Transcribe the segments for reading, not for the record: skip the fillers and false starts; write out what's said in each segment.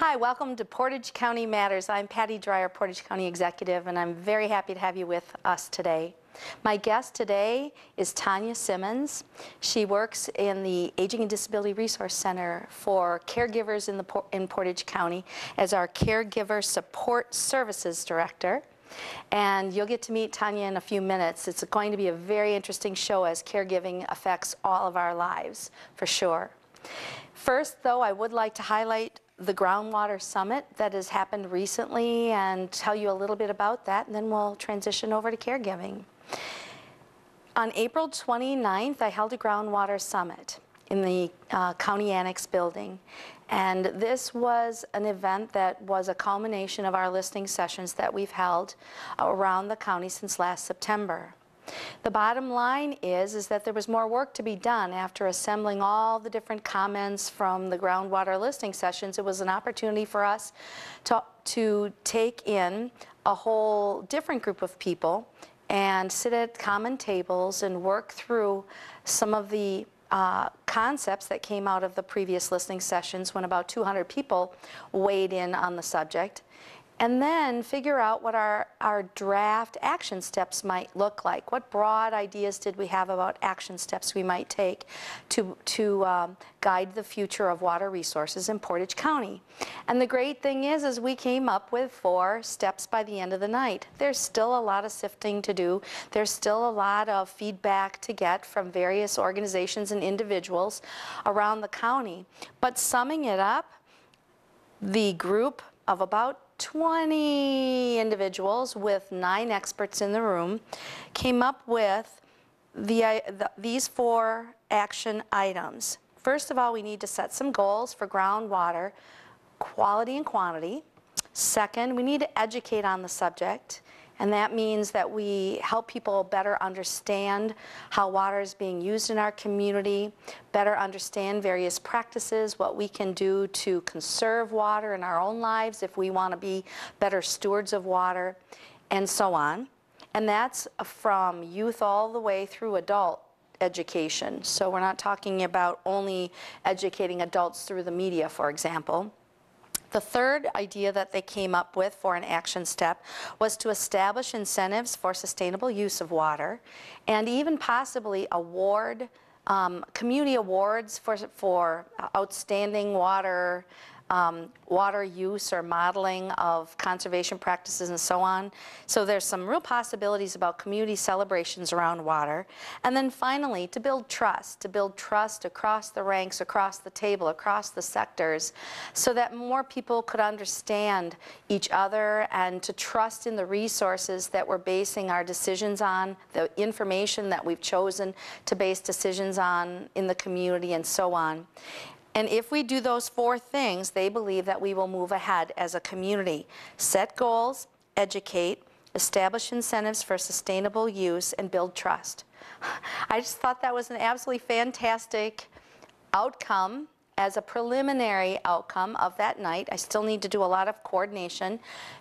Hi, welcome to Portage County Matters. I'm Patty Dreier, Portage County Executive, and I'm very happy to have you with us today. My guest today is Tonia Simmons. She works in the Aging and Disability Resource Center for Caregivers in Portage County as our Caregiver Support Services Director. And you'll get to meet Tonia in a few minutes. It's going to be a very interesting show as caregiving affects all of our lives, for sure. First, though, I would like to highlight the Groundwater Summit that has happened recently and tell you a little bit about that, and then we'll transition over to caregiving. On April 29th, I held a Groundwater Summit in the County Annex building. And this was an event that was a culmination of our listening sessions that we've held around the county since last September. The bottom line is that there was more work to be done after assembling all the different comments from the groundwater listening sessions. It was an opportunity for us to take in a whole different group of people and sit at common tables and work through some of the concepts that came out of the previous listening sessions when about 200 people weighed in on the subject, and then figure out what our draft action steps might look like. What broad ideas did we have about action steps we might take to guide the future of water resources in Portage County? And the great thing is we came up with 4 steps by the end of the night. There's still a lot of sifting to do. There's still a lot of feedback to get from various organizations and individuals around the county. But summing it up, the group of about 20 individuals with 9 experts in the room came up with these 4 action items. First of all, we need to set some goals for groundwater quality and quantity. Second, we need to educate on the subject, and that means that we help people better understand how water is being used in our community, better understand various practices, what we can do to conserve water in our own lives if we want to be better stewards of water, and so on. And that's from youth all the way through adult education. So we're not talking about only educating adults through the media, for example. The third idea that they came up with for an action step was to establish incentives for sustainable use of water, and even possibly award community awards for outstanding water use or modeling of conservation practices and so on. So there's some real possibilities about community celebrations around water. And then finally, to build trust across the ranks, across the table, across the sectors, so that more people could understand each other and to trust in the resources that we're basing our decisions on, the information that we've chosen to base decisions on in the community, and so on. And if we do those 4 things, they believe that we will move ahead as a community. Set goals, educate, establish incentives for sustainable use, and build trust. I just thought that was an absolutely fantastic outcome as a preliminary outcome of that night. I still need to do a lot of coordination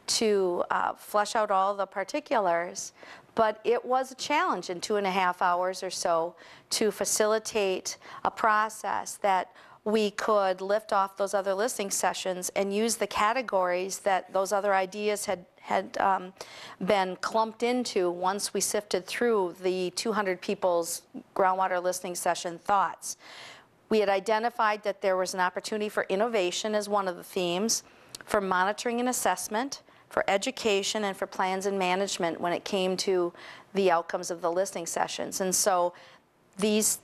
to flesh out all the particulars, but it was a challenge in 2.5 hours or so to facilitate a process that we could lift off those other listening sessions and use the categories that those other ideas had been clumped into once we sifted through the 200 people's groundwater listening session thoughts. We had identified that there was an opportunity for innovation as one of the themes, for monitoring and assessment, for education, and for plans and management when it came to the outcomes of the listening sessions. And so these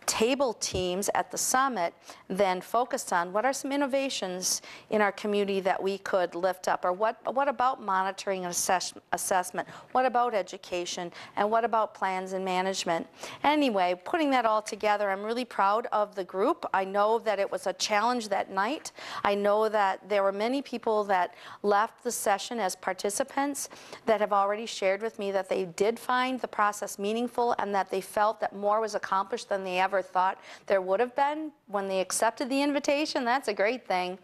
table teams at the summit then focused on what are some innovations in our community that we could lift up, or what about monitoring and assessment, what about education, and what about plans and management. Anyway, putting that all together, I'm really proud of the group. I know that it was a challenge that night. I know that there were many people that left the session as participants that have already shared with me that they did find the process meaningful and that they felt that more was accomplished than they ever thought there would have been when they accepted the invitation. That's a great thing.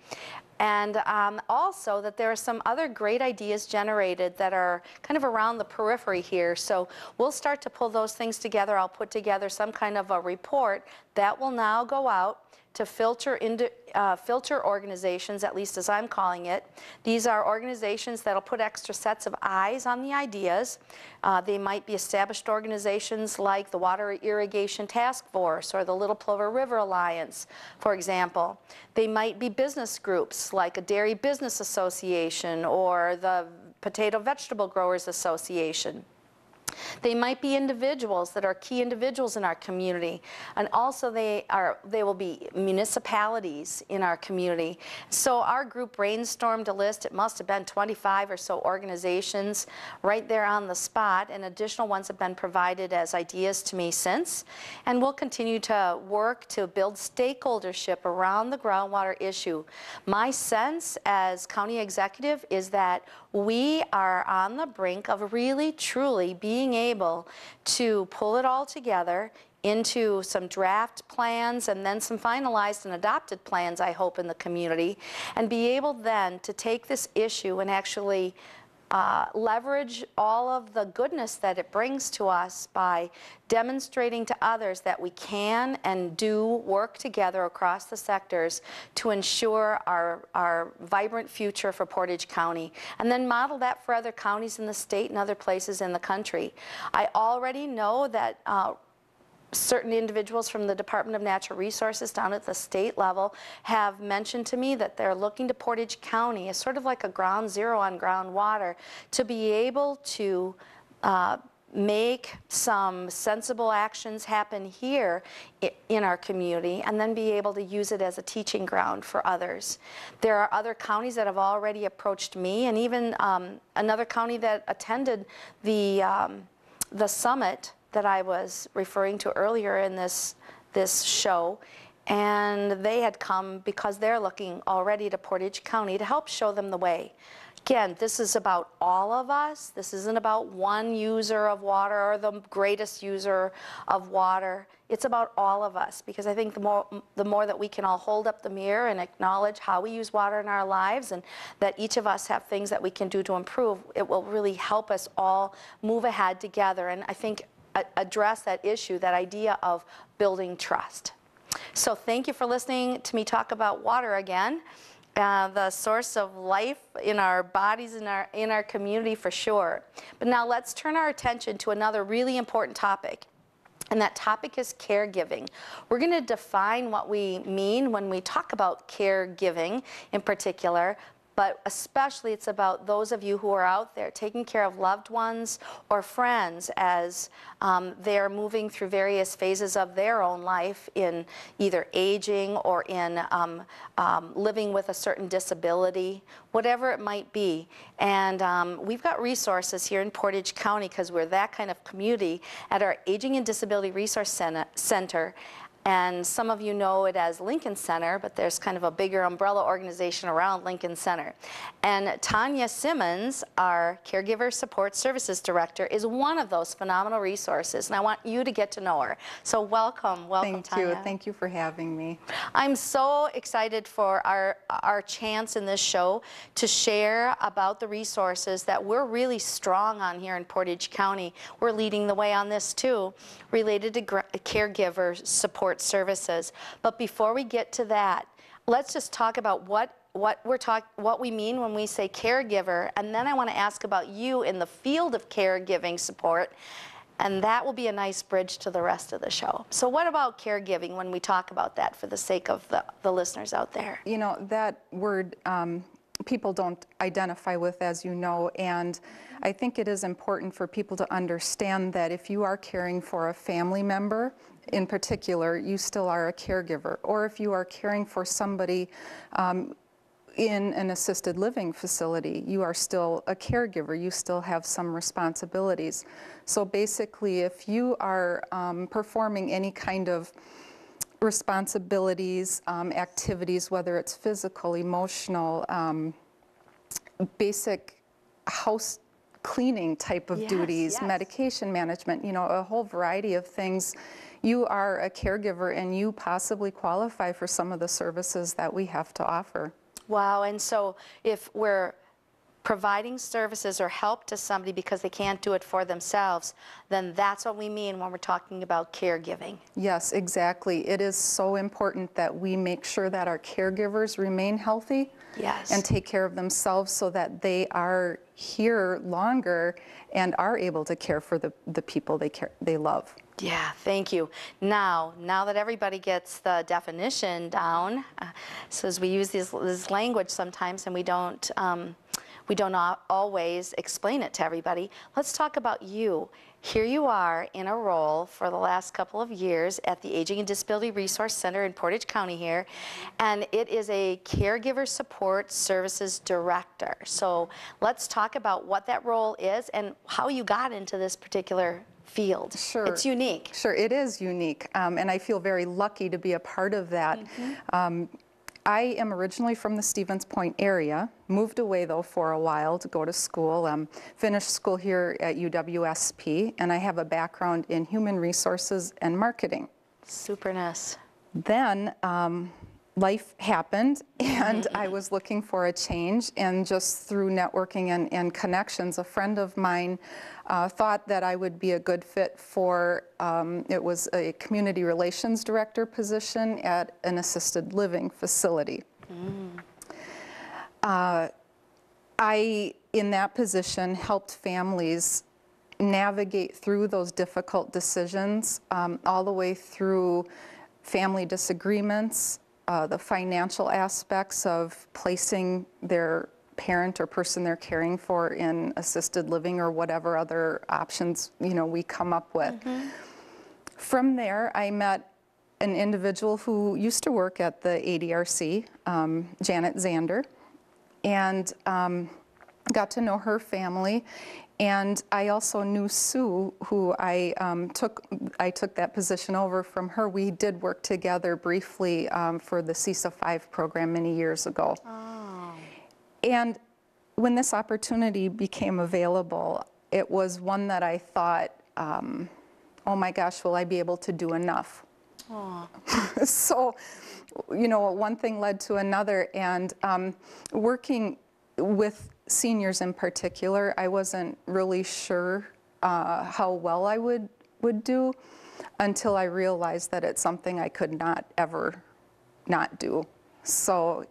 And also that there are some other great ideas generated that are kind of around the periphery here. So we'll start to pull those things together. I'll put together some kind of a report That will now go out to filter organizations, at least as I'm calling it. These are organizations that'll put extra sets of eyes on the ideas. They might be established organizations like the Water Irrigation Task Force or the Little Plover River Alliance, for example. They might be business groups like a Dairy Business Association or the Potato Vegetable Growers Association. They might be individuals that are key individuals in our community, and also they will be municipalities in our community. So our group brainstormed a list. It must have been 25 or so organizations right there on the spot, and additional ones have been provided as ideas to me since. And we'll continue to work to build stakeholdership around the groundwater issue. My sense as county executive is that we are on the brink of really, truly being able to pull it all together into some draft plans and then some finalized and adopted plans, I hope, in the community, and be able then to take this issue and actually leverage all of the goodness that it brings to us by demonstrating to others that we can and do work together across the sectors to ensure our vibrant future for Portage County, and then model that for other counties in the state and other places in the country. I already know that certain individuals from the Department of Natural Resources down at the state level have mentioned to me that they're looking to Portage County as sort of like a ground zero on groundwater to be able to make some sensible actions happen here in our community and then be able to use it as a teaching ground for others. There are other counties that have already approached me, and even another county that attended the summit that I was referring to earlier in this show, and they had come because they're looking already to Portage County to help show them the way. Again, this is about all of us. This isn't about one user of water or the greatest user of water. It's about all of us, because I think the more that we can all hold up the mirror and acknowledge how we use water in our lives, and that each of us have things that we can do to improve, it will really help us all move ahead together, and I think address that issue, that idea of building trust. So thank you for listening to me talk about water again, the source of life in our bodies, in our community for sure. But now let's turn our attention to another really important topic, and that topic is caregiving. We're going to define what we mean when we talk about caregiving in particular, but especially it's about those of you who are out there taking care of loved ones or friends as they're moving through various phases of their own life, in either aging or in living with a certain disability, whatever it might be. And we've got resources here in Portage County, because we're that kind of community, at our Aging and Disability Resource Center. And some of you know it as Lincoln Center, but there's kind of a bigger umbrella organization around Lincoln Center. And Tonia Simmons, our Caregiver Support Services Director, is one of those phenomenal resources, and I want you to get to know her. So welcome, Tonia. Thank you for having me. I'm so excited for our chance in this show to share about the resources that we're really strong on here in Portage County. We're leading the way on this too, related to caregiver support services. But before we get to that, let's just talk about what we mean when we say caregiver, and then I want to ask about you in the field of caregiving support, and that will be a nice bridge to the rest of the show. So what about caregiving when we talk about that, for the sake of the listeners out there? You know, that word people don't identify with, as you know, and I think it is important for people to understand that if you are caring for a family member in particular, you still are a caregiver. Or if you are caring for somebody in an assisted living facility, you are still a caregiver. You still have some responsibilities. So basically, if you are performing any kind of responsibilities, activities, whether it's physical, emotional, basic house cleaning type of duties, medication management, you know, a whole variety of things, you are a caregiver, and you possibly qualify for some of the services that we have to offer. Wow, and so if we're providing services or help to somebody because they can't do it for themselves, then that's what we mean when we're talking about caregiving. Yes, exactly. It is so important that we make sure that our caregivers remain healthy. Yes. And take care of themselves so that they are here longer and are able to care for the people they love. Yeah, thank you. Now that everybody gets the definition down, so as we use this language sometimes and we don't always explain it to everybody, let's talk about you. Here you are in a role for the last couple of years at the Aging and Disability Resource Center in Portage County here, and it is a Caregiver Support Services Director. So let's talk about what that role is and how you got into this particular field. Sure. It's unique. Sure, it is unique, and I feel very lucky to be a part of that. I am originally from the Stevens Point area, moved away though for a while to go to school, finished school here at UWSP, and I have a background in human resources and marketing. Super nice. Then life happened and I was looking for a change, and just through networking and connections, a friend of mine thought that I would be a good fit for, it was a community relations director position at an assisted living facility. I, in that position, helped families navigate through those difficult decisions, all the way through family disagreements, the financial aspects of placing their parent or person they're caring for in assisted living or whatever other options, we come up with. From there, I met an individual who used to work at the ADRC, Janet Zander, and got to know her family. And I also knew Sue, who I took that position over from her. We did work together briefly for the CISA 5 program many years ago. Oh. And when this opportunity became available, it was one that I thought, oh my gosh, will I be able to do enough? Oh. So, one thing led to another, and working with seniors in particular, I wasn't really sure how well I would do until I realized that it's something I could not ever not do. So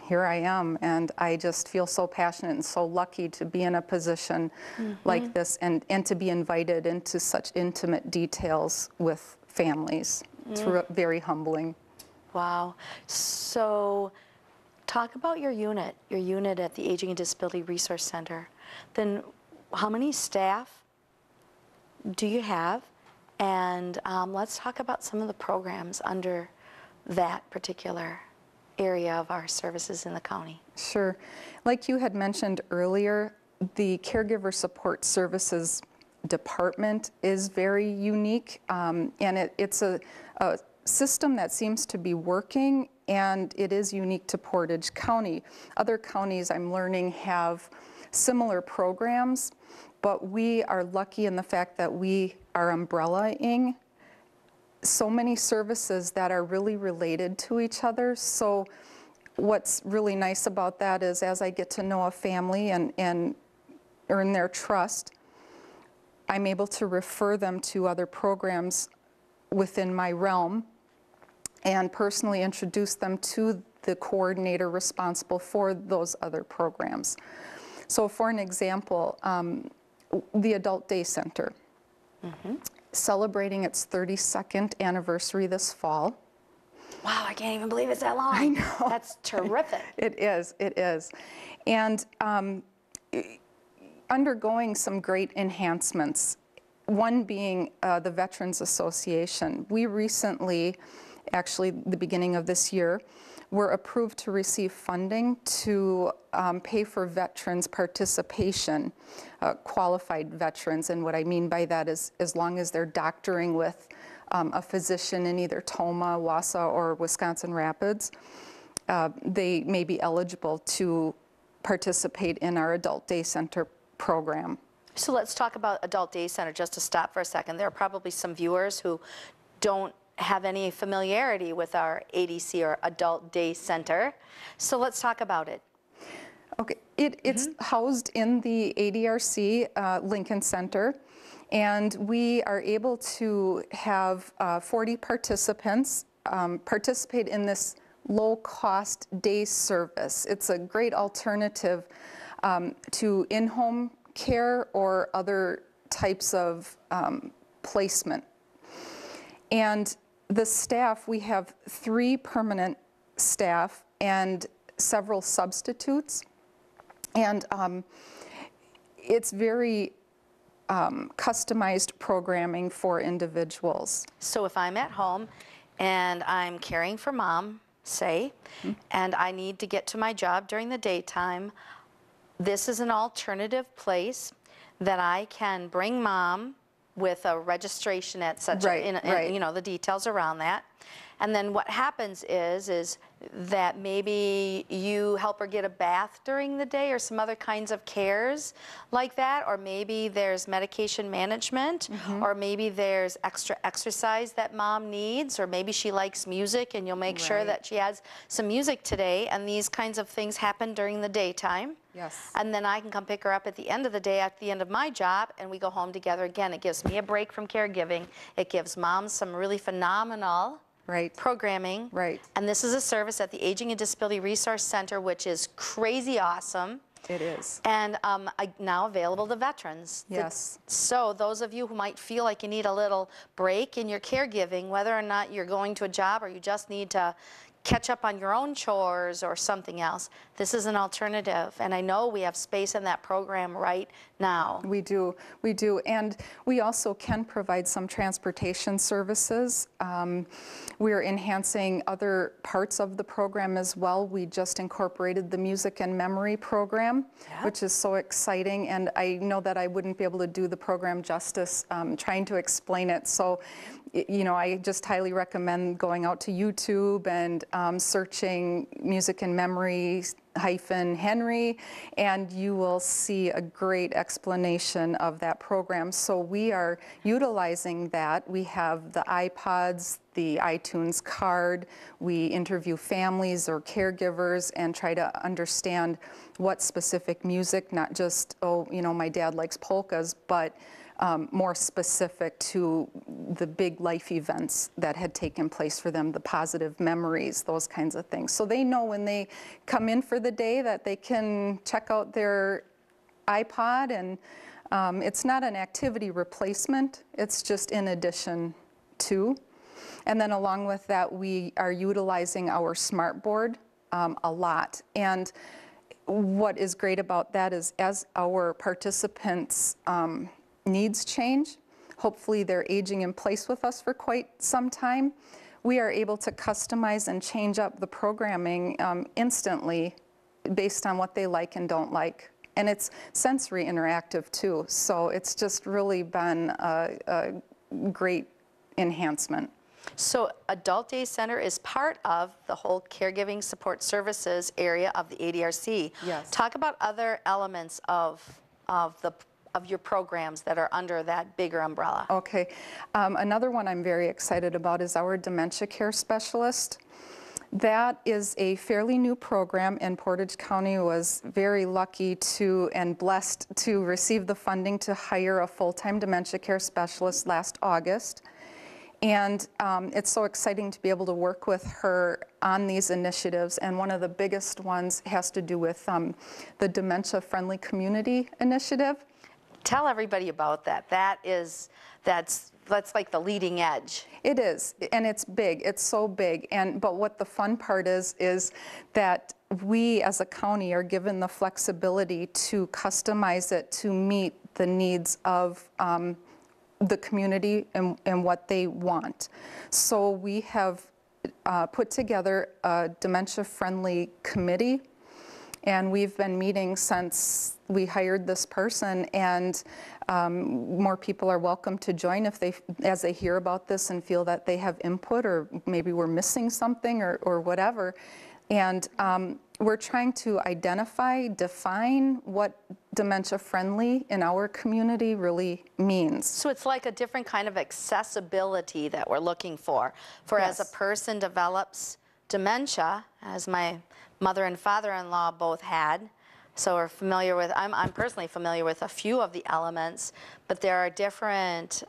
here I am, and I just feel so passionate and so lucky to be in a position like this, and to be invited into such intimate details with families. It's very humbling. Wow. So talk about your unit at the Aging and Disability Resource Center. Then how many staff do you have? And let's talk about some of the programs under that particular area of our services in the county. Sure. Like you had mentioned earlier, the Caregiver Support Services Department is very unique, and it's a system that seems to be working, and it is unique to Portage County. Other counties, I'm learning, have similar programs, but we are lucky in the fact that we are umbrellaing so many services that are really related to each other. So what's really nice about that is, as I get to know a family and earn their trust, I'm able to refer them to other programs within my realm and personally introduce them to the coordinator responsible for those other programs. So for an example, the Adult Day Center, celebrating its 32nd anniversary this fall. Wow, I can't even believe it's that long. I know. That's terrific. It is. And undergoing some great enhancements, one being the Veterans Association. We recently, actually the beginning of this year, were approved to receive funding to pay for veterans' participation, qualified veterans. And what I mean by that is, as long as they're doctoring with a physician in either Toma, Wausau, or Wisconsin Rapids, they may be eligible to participate in our Adult Day Center program. So let's talk about Adult Day Center just to stop for a second. There are probably some viewers who don't have any familiarity with our ADC or Adult Day Center. So let's talk about it. Okay, it's housed in the ADRC Lincoln Center, and we are able to have 40 participants participate in this low-cost day service. It's a great alternative to in-home care or other types of placement. And the staff, we have 3 permanent staff and several substitutes. And it's very customized programming for individuals. So if I'm at home and I'm caring for mom, say, and I need to get to my job during the daytime, this is an alternative place that I can bring mom with a registration at such a, you know, the details around that. And then what happens is that maybe you help her get a bath during the day or some other kinds of cares like that, or maybe there's medication management, or maybe there's extra exercise that mom needs, or maybe she likes music and you'll make sure that she has some music today, and these kinds of things happen during the daytime. Yes. And then I can come pick her up at the end of the day, at the end of my job, and we go home together again. It gives me a break from caregiving. It gives mom some really phenomenal programming. And this is a service at the Aging and Disability Resource Center, which is crazy awesome. It is. And now available to veterans. Yes. So those of you who might feel like you need a little break in your caregiving, whether or not you're going to a job or you just need to catch up on your own chores or something else, this is an alternative. And I know we have space in that program right now. We do, and we also can provide some transportation services. We're enhancing other parts of the program as well. We just incorporated the Music and Memory program, which is so exciting, and I know that I wouldn't be able to do the program justice trying to explain it. So, you know, I just highly recommend going out to YouTube and searching Music and Memory -Henry, and you will see a great explanation of that program. So we are utilizing that. We have the iPods, the iTunes card. We interview families or caregivers and try to understand what specific music, not just, oh, you know, my dad likes polkas, but more specific to the big life events that had taken place for them, the positive memories, those kinds of things. So they know when they come in for the day that they can check out their iPod, and it's not an activity replacement, it's just in addition to. And then along with that, we are utilizing our smartboard a lot. And what is great about that is as our participants needs change, hopefully they're aging in place with us for quite some time, we are able to customize and change up the programming instantly based on what they like and don't like. And it's sensory interactive too, so it's just really been a great enhancement. So Adult Day Center is part of the whole caregiving support services area of the ADRC. Yes. Talk about other elements of your programs that are under that bigger umbrella. Okay. Another one I'm very excited about is our dementia care specialist. That is a fairly new program, and Portage County was very lucky to and blessed to receive the funding to hire a full-time dementia care specialist last August. And it's so exciting to be able to work with her on these initiatives, and one of the biggest ones has to do with the Dementia Friendly Community Initiative. Tell everybody about that. That's like the leading edge. It is, and it's big. It's so big. But what the fun part is that we as a county are given the flexibility to customize it to meet the needs of the community and what they want. So we have put together a dementia-friendly committee, and we've been meeting since we hired this person, and more people are welcome to join as they hear about this and feel that they have input, or maybe we're missing something or whatever. And we're trying to identify, define what dementia-friendly in our community really means. So it's like a different kind of accessibility that we're looking for. As a person develops dementia, as my mother and father-in-law both had, So we're familiar with, I'm personally familiar with a few of the elements, but there are different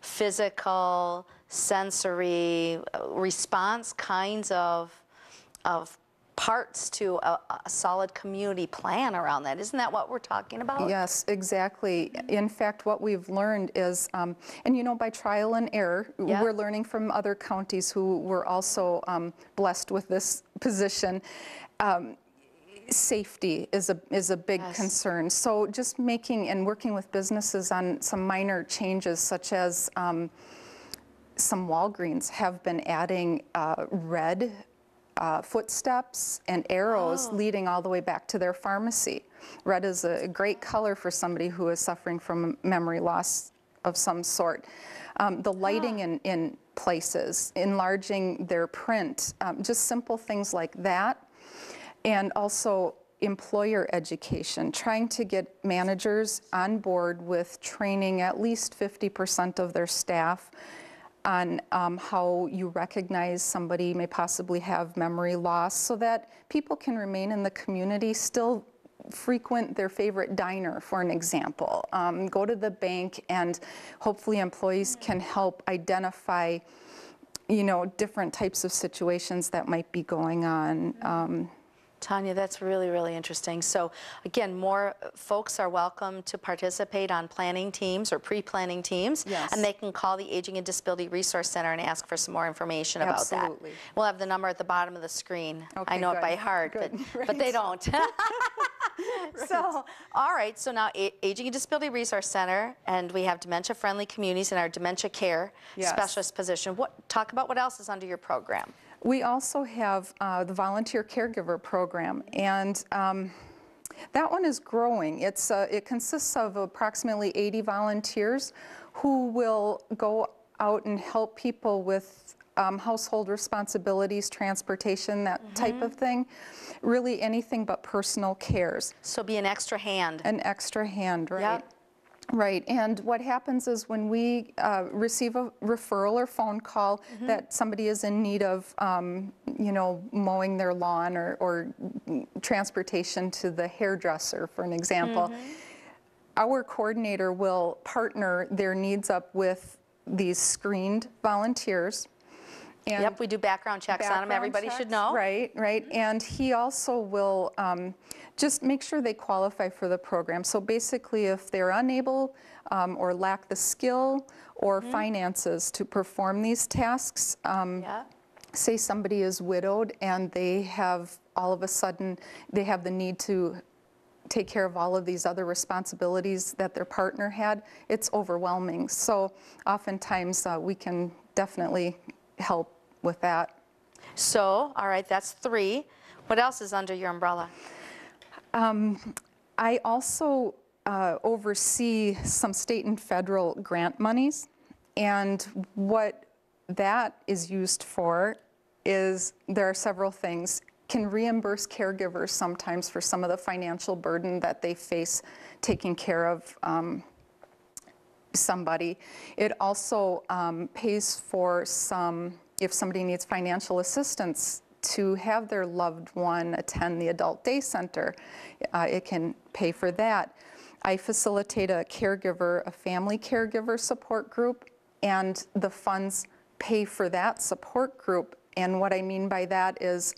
physical, sensory, response kinds of parts to a solid community plan around that. Isn't that what we're talking about? Yes, exactly. In fact, what we've learned is, and you know, by trial and error, Yep. we're learning from other counties who were also blessed with this position. Safety is a big Yes. concern. So just making and working with businesses on some minor changes, such as some Walgreens have been adding red footsteps and arrows leading all the way back to their pharmacy. Red is a great color for somebody who is suffering from memory loss of some sort. The lighting in places, enlarging their print, just simple things like that. And also employer education, trying to get managers on board with training at least 50% of their staff on how you recognize somebody may possibly have memory loss, so that people can remain in the community, still frequent their favorite diner, for an example, go to the bank, and hopefully employees can help identify, you know, different types of situations that might be going on. Tonia, that's really, really interesting. So again, more folks are welcome to participate on planning teams or pre-planning teams. Yes. And they can call the Aging and Disability Resource Center and ask for some more information about Absolutely. that. We'll have the number at the bottom of the screen. Okay, I know good. it by heart, Good. but they don't. So, all right, so now Aging and Disability Resource Center, and we have dementia-friendly communities in our dementia care Yes. specialist position. Talk about what else is under your program. We also have the volunteer caregiver program, and that one is growing. It consists of approximately 80 volunteers who will go out and help people with household responsibilities, transportation, that type of thing. Really anything but personal cares. So be an extra hand. An extra hand, right? Yep. Right, and what happens is when we receive a referral or phone call that somebody is in need of, you know, mowing their lawn or transportation to the hairdresser, for an example, our coordinator will partner their needs up with these screened volunteers. And Yep, we do background checks on them. Everybody should know. Right, right. And he also will just make sure they qualify for the program. So basically, if they're unable or lack the skill or finances to perform these tasks, Yeah. say somebody is widowed and they have all of a sudden, they have the need to take care of all of these other responsibilities that their partner had, it's overwhelming. So oftentimes we can definitely help with that. So, all right, that's 3. What else is under your umbrella? I also oversee some state and federal grant monies, and what that is used for is there are several things. Can reimburse caregivers sometimes for some of the financial burden that they face taking care of somebody. It also pays for if somebody needs financial assistance to have their loved one attend the adult day center, it can pay for that. I facilitate a family caregiver support group, and the funds pay for that support group. And what I mean by that is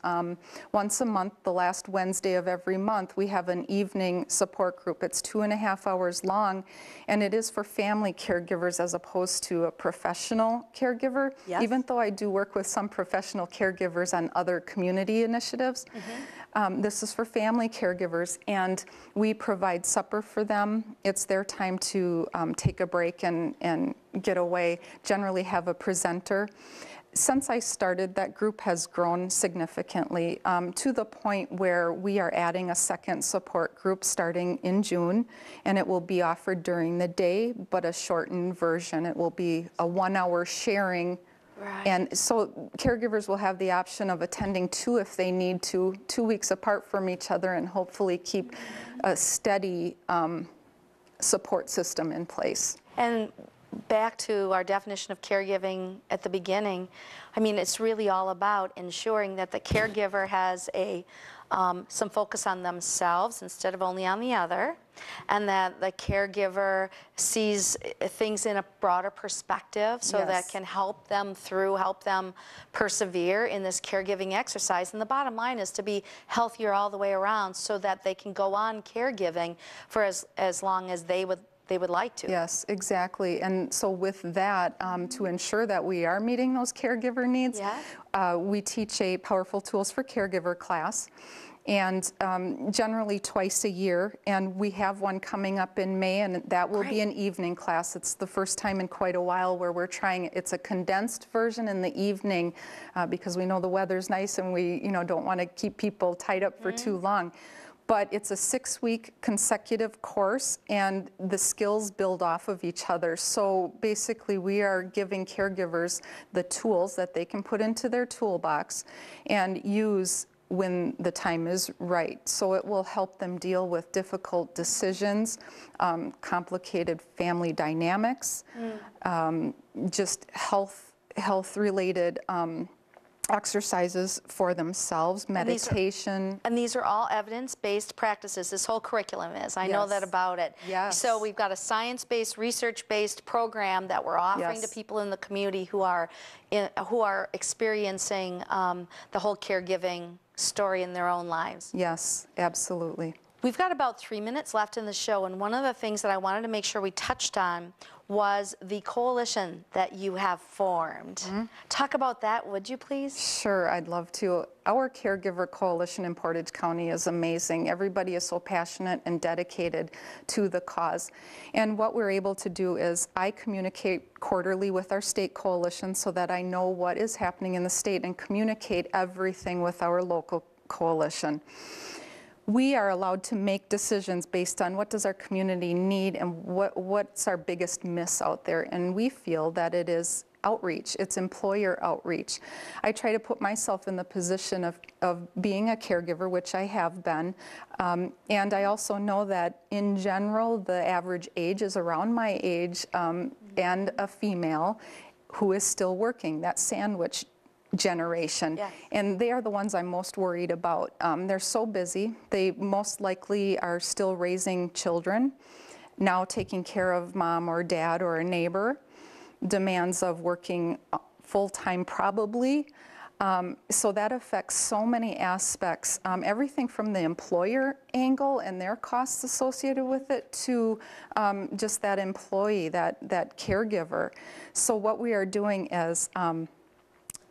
once a month, the last Wednesday of every month, we have an evening support group. It's 2.5 hours long, and it is for family caregivers as opposed to a professional caregiver. Yes. Even though I do work with some professional caregivers on other community initiatives, this is for family caregivers, and we provide supper for them. It's their time to take a break and get away, generally have a presenter. Since I started, that group has grown significantly to the point where we are adding a second support group starting in June, and it will be offered during the day, but a shortened version. It will be a 1-hour sharing. Right. And so caregivers will have the option of attending 2 if they need to, 2 weeks apart from each other, and hopefully keep a steady support system in place. And back to our definition of caregiving at the beginning, I mean, it's really all about ensuring that the caregiver has some focus on themselves instead of only on the other, and that the caregiver sees things in a broader perspective so that can help them persevere in this caregiving exercise. And the bottom line is to be healthier all the way around so that they can go on caregiving for as long as they would like to. Yes, exactly. And so with that, to ensure that we are meeting those caregiver needs, we teach a Powerful Tools for Caregiver class, and generally twice a year. And we have one coming up in May, and that will be an evening class. It's the first time in quite a while where we're trying, it's a condensed version in the evening because we know the weather's nice and we don't want to keep people tied up for too long. But it's a 6-week consecutive course, and the skills build off of each other. So basically, we are giving caregivers the tools that they can put into their toolbox and use when the time is right. So it will help them deal with difficult decisions, complicated family dynamics, just health-related exercises for themselves, meditation. And these are all evidence-based practices. This whole curriculum is. I know that about it. So we've got a science-based, research-based program that we're offering to people in the community who are experiencing the whole caregiving story in their own lives. Yes, absolutely. We've got about 3 minutes left in the show, and one of the things that I wanted to make sure we touched on was the coalition that you have formed. Talk about that, would you please? Sure, I'd love to. Our Caregiver Coalition in Portage County is amazing. Everybody is so passionate and dedicated to the cause. And what we're able to do is I communicate quarterly with our state coalition so that I know what is happening in the state and communicate everything with our local coalition. We are allowed to make decisions based on what does our community need and what's our biggest miss out there. And we feel that it is outreach, it's employer outreach. I try to put myself in the position of being a caregiver, which I have been. And I also know that in general, the average age is around my age and a female who is still working, that sandwich generation. And they are the ones I'm most worried about. They're so busy. They most likely are still raising children, now taking care of mom or dad or a neighbor, demands of working full-time probably. So that affects so many aspects, everything from the employer angle and their costs associated with it to just that employee, that caregiver. So what we are doing is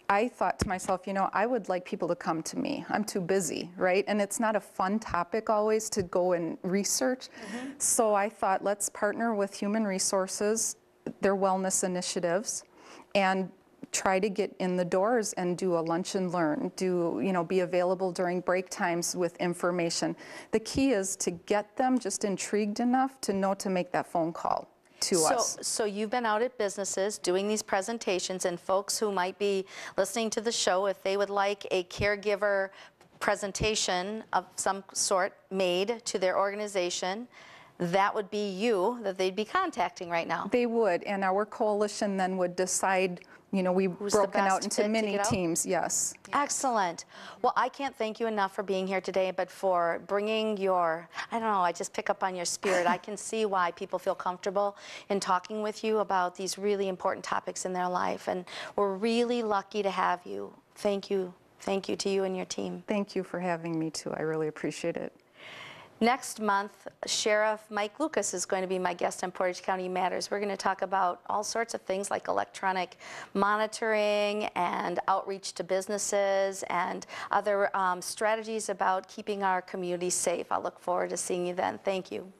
I thought to myself, I would like people to come to me. I'm too busy, right? And it's not a fun topic always to go and research. So I thought, let's partner with Human Resources, their wellness initiatives, and try to get in the doors and do a lunch and learn, be available during break times with information. The key is to get them just intrigued enough to know to make that phone call to us. So you've been out at businesses doing these presentations, and folks who might be listening to the show, if they would like a caregiver presentation of some sort made to their organization, that would be you that they'd be contacting right now. They would, and our coalition then would decide, we've broken out into mini teams, yes. Excellent. Well, I can't thank you enough for being here today, but for bringing your, I don't know, I just pick up on your spirit. I can see why people feel comfortable in talking with you about these really important topics in their life, and we're really lucky to have you. Thank you. Thank you to you and your team. Thank you for having me too. I really appreciate it. Next month, Sheriff Mike Lucas is going to be my guest on Portage County Matters. We're going to talk about all sorts of things like electronic monitoring and outreach to businesses and other strategies about keeping our community safe. I look forward to seeing you then. Thank you.